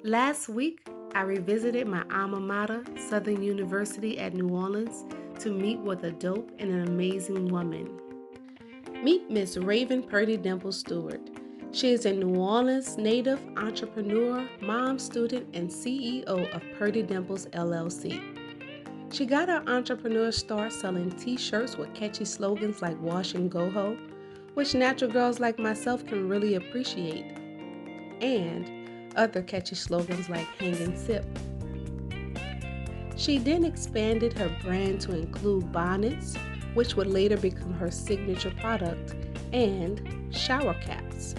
Last week, I revisited my alma mater, Southern University at New Orleans, to meet with a dope and an amazing woman. Meet Miss Raven Purrty Dimples Steward. She is a New Orleans native entrepreneur, mom, student, and CEO of Purrty Dimples LLC. She got her entrepreneur start selling t-shirts with catchy slogans like Wash and Go Ho, which natural girls like myself can really appreciate, and other catchy slogans like Hang and Sip. She then expanded her brand to include bonnets, which would later become her signature product, and shower caps.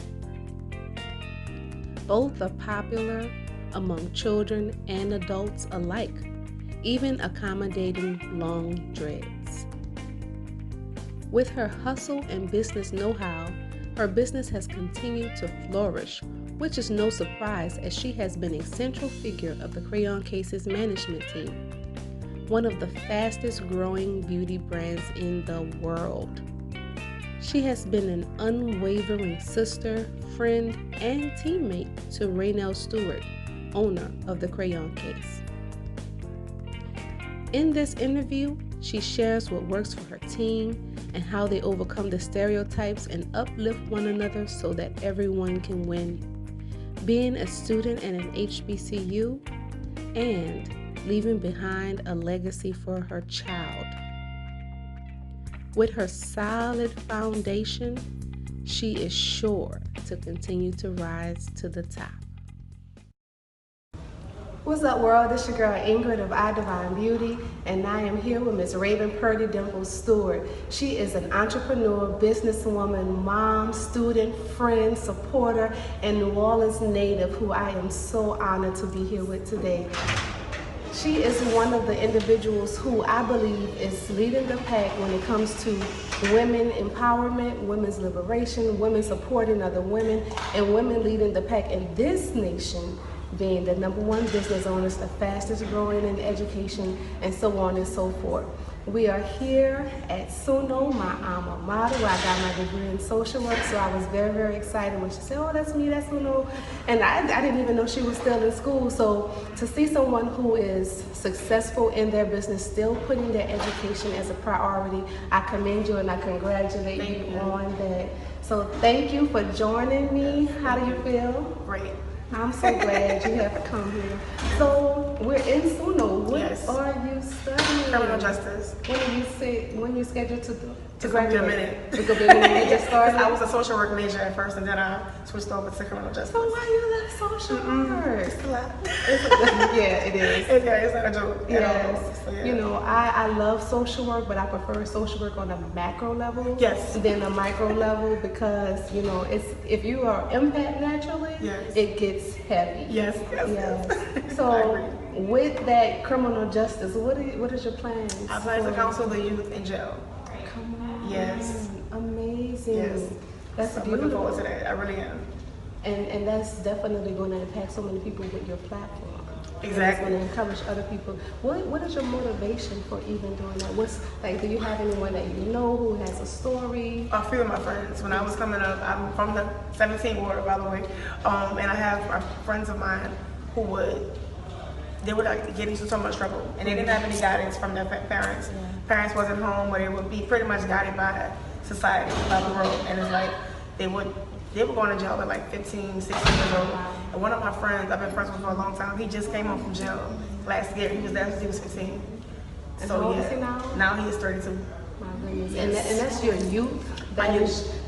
Both are popular among children and adults alike, even accommodating long dreads. With her hustle and business know-how, her business has continued to flourish, which is no surprise as she has been a central figure of the Crayon Cases management team, one of the fastest growing beauty brands in the world. She has been an unwavering sister, friend, and teammate to Raynell Steward, owner of the Crayon Case. In this interview, she shares what works for her team and how they overcome the stereotypes and uplift one another so that everyone can win. Being a student at an HBCU and leaving behind a legacy for her child. With her solid foundation, she is sure to continue to rise to the top. What's up, world? This your girl Ingrid of iDivine Beauty, and I am here with Miss Raven Purrty Dimples Steward. She is an entrepreneur, businesswoman, mom, student, friend, supporter, and New Orleans native who I am so honored to be here with today. She is one of the individuals who I believe is leading the pack when it comes to women empowerment, women's liberation, women supporting other women, and women leading the pack in this nation, being the #1 business owners, the fastest growing in education, and so on and so forth. We are here at SUNO, my alma mater, where I got my degree in social work, so I was very, very excited when she said, oh, that's me, that's SUNO, and I didn't even know she was still in school. So to see someone who is successful in their business, still putting their education as a priority, I commend you and I congratulate you on that. So thank you for joining me. How do you feel? Great. I'm so glad you have come here. So we're in SUNO. What Yes. are you studying? Criminal justice. When you scheduled to It's gonna be a graduate? minute. It's gonna be a minute. You just started. I was a social work major at first, and then I switched over to criminal justice. So why you left social work? It's a lot. Yeah, it is. It's not a joke. at all. Yes. So, yeah. You know, I love social work, but I prefer social work on a macro level Yes. than a micro level because, you know, it's if you are empath naturally, Yes. it gets heavy. Yes. Yes. I So agree. with that criminal justice, what is your plans? I plan to for- counsel the youth in jail. Come on. Yes. Amazing. Yes. That's So I'm beautiful. looking forward to that. I really am. And that's definitely going to impact so many people with your platform. And Exactly. it's going to encourage other people. What is your motivation for even doing that? What's like? Do you have anyone that you know who has a story? A few of my friends, when I was coming up, I'm from the 17th ward, by the way, and I have friends of mine who they would like get into so much trouble, and they didn't have any guidance from their parents. Yeah. Parents wasn't home, but they would be pretty much guided by society, by the world, and it's like they were going to jail at like 15, 16 years old. And one of my friends, I've been friends with for a long time, he just came home from jail last year. He was there since he was 15. And how old is he now? Now he is 32. My goodness. Yes. And that's your youth. My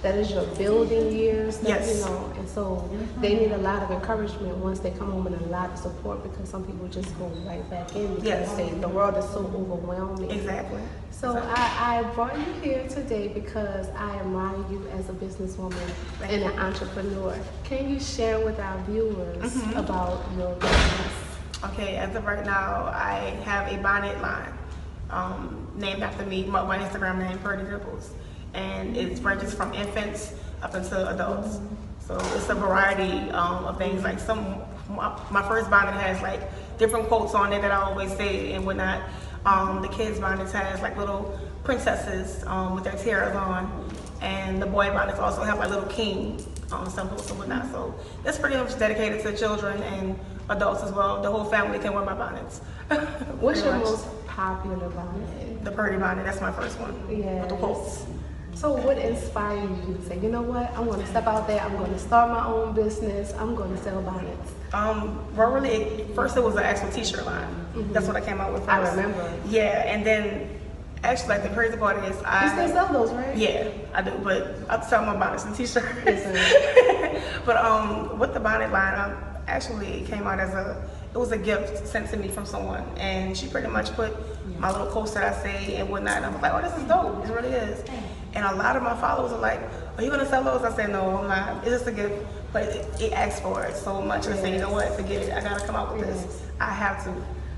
That is your building years. That, Yes. You know, and so they need a lot of encouragement once they come home and a lot of support because some people just go right back in because Yes. the world is so overwhelming. Exactly. So I brought you here today because I admire you as a businesswoman and an entrepreneur. Can you share with our viewers about your business? Okay, as of right now, I have a bonnet line named after me, my Instagram name, Purrty Dimples, and it ranges from infants up until adults. So it's a variety of things. Like my first bonnet has like different quotes on it that I always say and whatnot. The kids' bonnets has like little princesses with their tiaras on, and the boy bonnets also have like little king symbols and whatnot. So that's pretty much dedicated to children and adults as well. The whole family can wear my bonnets. What's Pretty your much. most popular bonnet? The Purrty bonnet, that's my first one. Yeah. With the quotes. So what inspired you to say, you know what, I'm going to step out there, I'm going to start my own business, I'm going to sell bonnets? Well, really, first it was an actual t-shirt line. That's what I came out with first. I remember. Yeah, and then actually, like the crazy part is, You still sell those, right? Yeah, I do, but I sell my bonnets and t-shirts. Yes, But with the bonnet line, actually it came out as it was a gift sent to me from someone, and she pretty much put my little quotes that I say and whatnot, and I was like, oh, this is dope, it really is. And a lot of my followers are like, are you gonna sell those? I said, no, I'm not, it's just a gift, but it asks for it so much. I said, you know what, forget it, I gotta come out with this, I have to.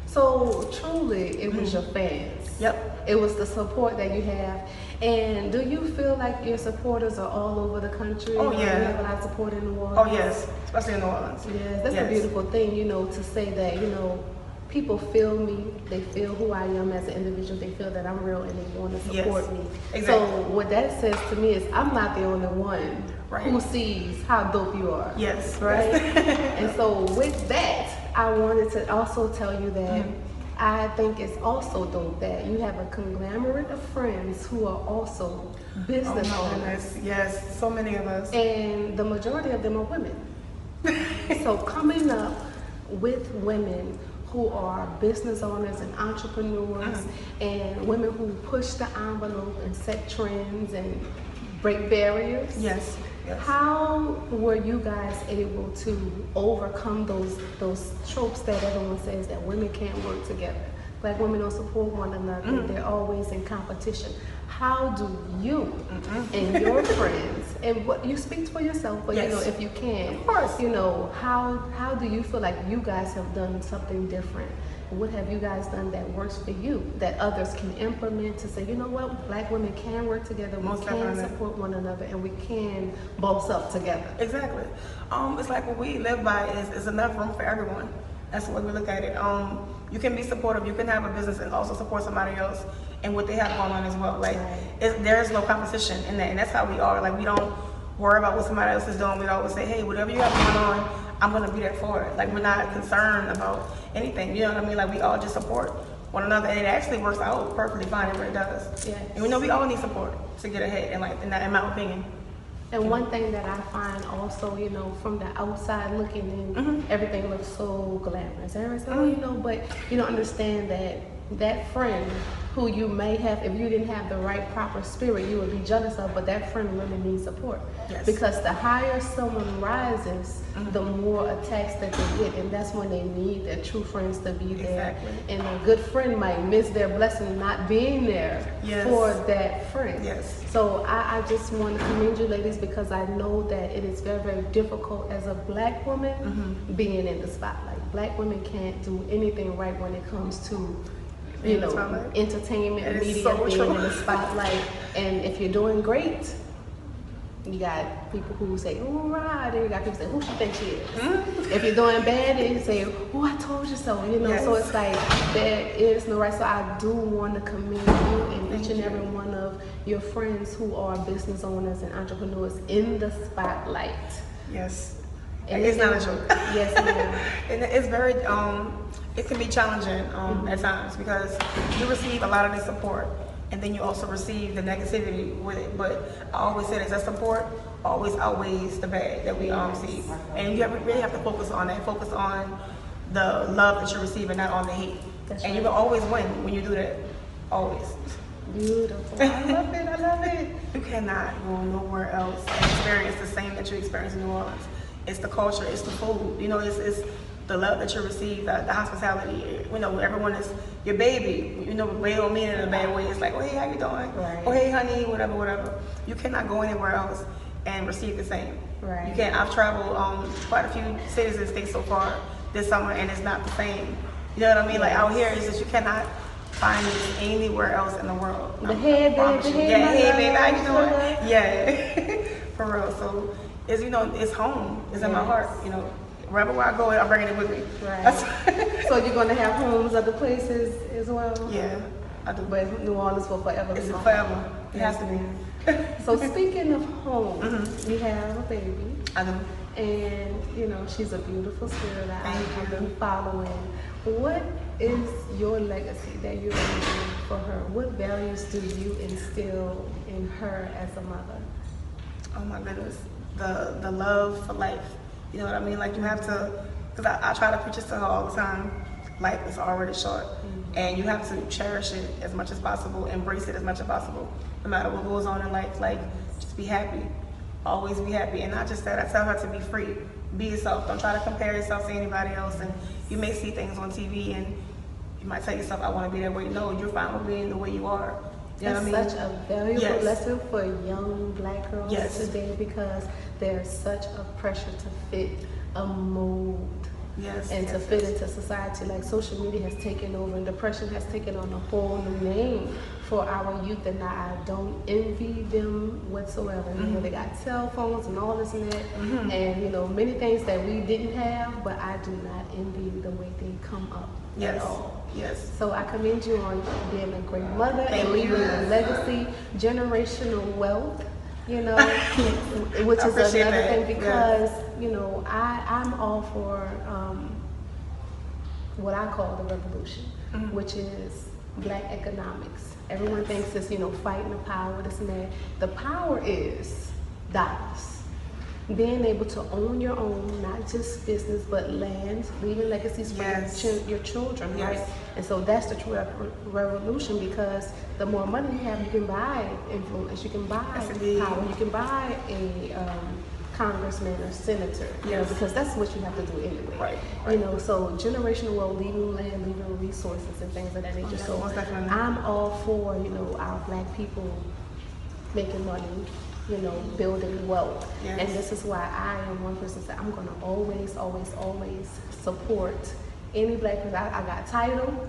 So truly, it was your fans. Yep. It was the support that you have. And do you feel like your supporters are all over the country? Oh, yeah. You have a lot of support in New Orleans? Oh yes, especially in New Orleans. Yes, that's a beautiful thing, you know, to say that, you know, people feel me, they feel who I am as an individual, they feel that I'm real and they want to support me. Exactly. So what that says to me is I'm not the only one who sees how dope you are. Yes. Right? And so with that, I wanted to also tell you that I think it's also dope that you have a conglomerate of friends who are also business owners. Yes, so many of us. And the majority of them are women. So coming up with women who are business owners and entrepreneurs and women who push the envelope and set trends and break barriers. Yes. How were you guys able to overcome those tropes that everyone says that women can't work together? Black women don't support one another. They're always in competition. How do you and your friends, and what you speak for yourself, but you know, if you can, of course, you know, how do you feel like you guys have done something different? What have you guys done that works for you, that others can implement to say, you know what, Black women can work together, we can support one another, and we can boss up together? Exactly. It's like what we live by is enough room for everyone. That's the way we look at it. You can be supportive, you can have a business and also support somebody else and what they have going on as well. Like, there's no competition in that, and that's how we are. Like, we don't worry about what somebody else is doing. We always say, hey, whatever you have going on, I'm gonna be there for it. Like, we're not concerned about anything, you know what I mean? Like, we all just support one another, and it actually works out perfectly fine, it really does. Yes. And we know we all need support to get ahead, and like, in my opinion. And one thing that I find also, you know, from the outside looking in, everything looks so glamorous. Everyone's like, oh, you know, but you don't understand that that friend who you may have, if you didn't have the right proper spirit, you would be jealous of, but that friend really needs support. Yes. Because the higher someone rises, the more attacks that they get, and that's when they need their true friends to be there. And a good friend might miss their blessing not being there for that friend. Yes. So I just want to commend you ladies, because I know that it is very, very difficult as a Black woman being in the spotlight. Black women can't do anything right when it comes to, you know, entertainment, media, being in the spotlight. And if you're doing great, you got people who say, oh, right. Then you got people say, who she think she is? If you're doing bad, then you say, oh, I told you so. You know, so it's like there is no right. So I do want to commend you and each and every one of your friends who are business owners and entrepreneurs in the spotlight. Yes. And it's not a joke. Yes, ma'am. And it's very, it can be challenging at times, because you receive a lot of the support, and then you also receive the negativity with it. But I always say that support always outweighs the bad that we see. And you really have to focus on that. Focus on the love that you're receiving, not on the hate. And you will always win when you do that. Always. Beautiful. I love it. I love it. You cannot go nowhere else and experience the same that you experience in New Orleans. It's the culture, it's the food, you know, it's the love that you receive, the hospitality. You know, everyone is your baby. You know, they don't mean it in a bad way. It's like, oh, hey, how you doing? Right. Oh, hey, honey, whatever, whatever. You cannot go anywhere else and receive the same. Right. You can't. I've traveled quite a few cities and states so far this summer, and it's not the same. You know what I mean? Like, out here, it's just you cannot find this anywhere else in the world. Hey, baby, how you doing? Yeah, for real. So, it's, you know, it's home. It's in my heart. You know, wherever I go, I'm bringing it with me. Right. So you're gonna have homes other places as well? Yeah, I do. But New Orleans for forever. It's forever. It has to be. So speaking of home, you have a baby. I do. And, you know, she's a beautiful spirit. I've you. been following. What is your legacy that you're leaving for her? What values do you instill in her as a mother? Oh my goodness, the love for life. You know what I mean? Like you have to, because I try to preach this to her all the time. Life is already short, and you have to cherish it as much as possible, embrace it as much as possible, no matter what goes on in life. Like just be happy, always be happy, and not just that. I tell her to be free, be yourself. Don't try to compare yourself to anybody else. And you may see things on TV, and you might tell yourself, "I want to be that way." No, you're fine with being the way you are. You know That's what I mean? such a valuable lesson for young Black girls today, because there's such a pressure to fit a mold and to fit into society. Like social media has taken over, and depression has taken on a whole new name for our youth, and I don't envy them whatsoever. You know, they got cell phones and all this and that, and you know, many things that we didn't have, but I do not envy the way they come up at all. Yes. So I commend you on being a great mother and leaving a legacy, generational wealth, you know, which is another thing, because, you know, I'm all for what I call the revolution, which is Black economics. Everyone thinks it's, you know, fighting the power, this and that. The power is dollars. Being able to own your own, not just business, but land, leaving legacies for your children, right? And so that's the true revolution, because the more money you have, you can buy influence, you can buy power, you can buy a congressman or senator, you know, because that's what you have to do anyway. Right. You know, so generational wealth, leaving land, leaving resources and things of that nature. So I'm all for, you know, our Black people making money, you know, building wealth. And this is why I am one person that I'm going to always, always, always support any Black person. I got title.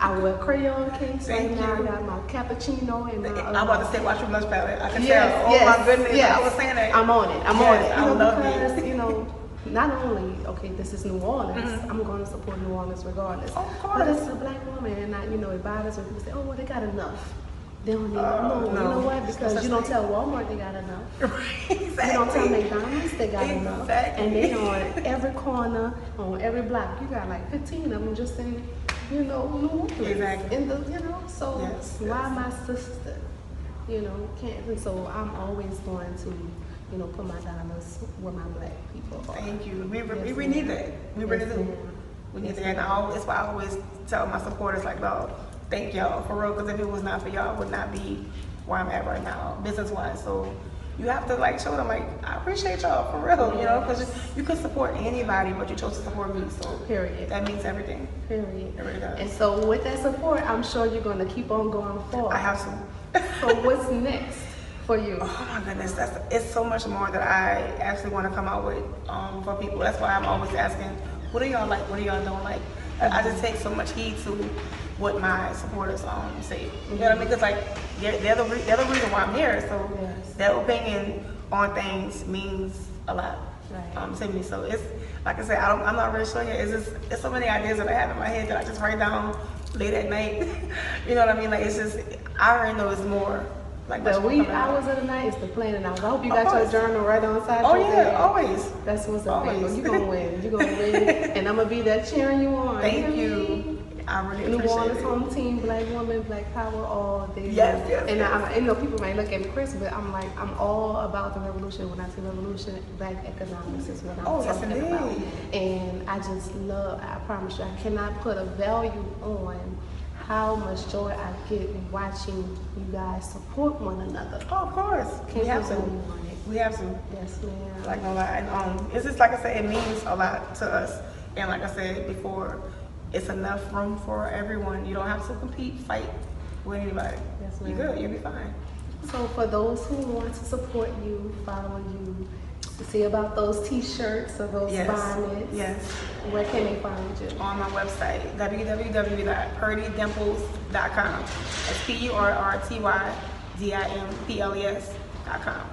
I wear crayon case right now. I got my cappuccino and my. I'm about to say, watch your lunch palette. I can tell. Oh my goodness! I was saying that. I'm on it. I'm on it. I love because you know, not only this is New Orleans. I'm going to support New Orleans regardless. Of course. But it's a Black woman, and you know, it bothers when people say, "Oh, well, they got enough." They don't need no. You know what? Because you don't tell Walmart they got enough. Exactly. You don't tell McDonald's they got enough. And they on every corner, on every block. You got like 15 of them just in, you know, New Orleans. In the, you know, so why my sister, you know, can't? And so I'm always going to, you know, put my dollars where my Black people are. Thank you. We need that. We really do. We need that. And that's why I always tell my supporters, like, no, thank y'all for real, because if it was not for y'all, I would not be where I'm at right now, business-wise. So you have to like show them, like, I appreciate y'all for real, you know, because you could support anybody, but you chose to support me. So that means everything. Period. It really does. And so with that support, I'm sure you're going to keep on going forward. I have to. So what's next for you? Oh my goodness, it's so much more that I actually want to come out with for people. That's why I'm always asking, what do y'all like? What do y'all don't like? I just take so much heed to what my supporters say. You know what I mean? Because like they're the reason why I'm here. So their opinion on things means a lot to me. So it's like I said, I'm not really sure yet. It's so many ideas that I have in my head that I just write down late at night. You know what I mean? Like it's just, I already know it's more. Like the wee hours of the night is the planning hours. I hope you got your journal right on side. Oh yeah, always. That's what's up, people. You're gonna win. You're gonna win, and I'm gonna be there cheering you on. Thank you. I really appreciate it. New Orleans home team, Black woman, Black power, all day. And I know people might look at me crazy, but I'm like, I'm all about the revolution. When I say revolution, Black economics is what I'm talking about. And I just love, I promise you, I cannot put a value on how much joy I get watching you guys support one another. Oh, of course. We have to. We have to. Yes, ma'am. Like no lie. It's just like I said, it means a lot to us. And like I said before, it's enough room for everyone. You don't have to compete, fight with anybody. Yes, ma'am. You're good. You'll be fine. So for those who want to support you, follow you, to see about those t-shirts or those bonnets, where can they find you? On my website, www.purrtydimples.com. That's PURRTYDIMPLES.com.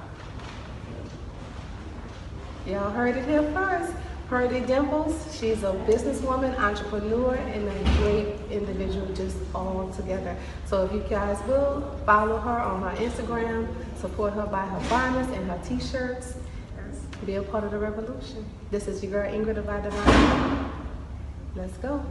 Y'all heard it here first. Purrty Dimples, she's a businesswoman, entrepreneur, and a great individual just all together. So if you guys will, follow her on her Instagram, support her, buy her bonnets and her t-shirts, be a part of the revolution. This is your girl Ingrid of iDivine. Let's go.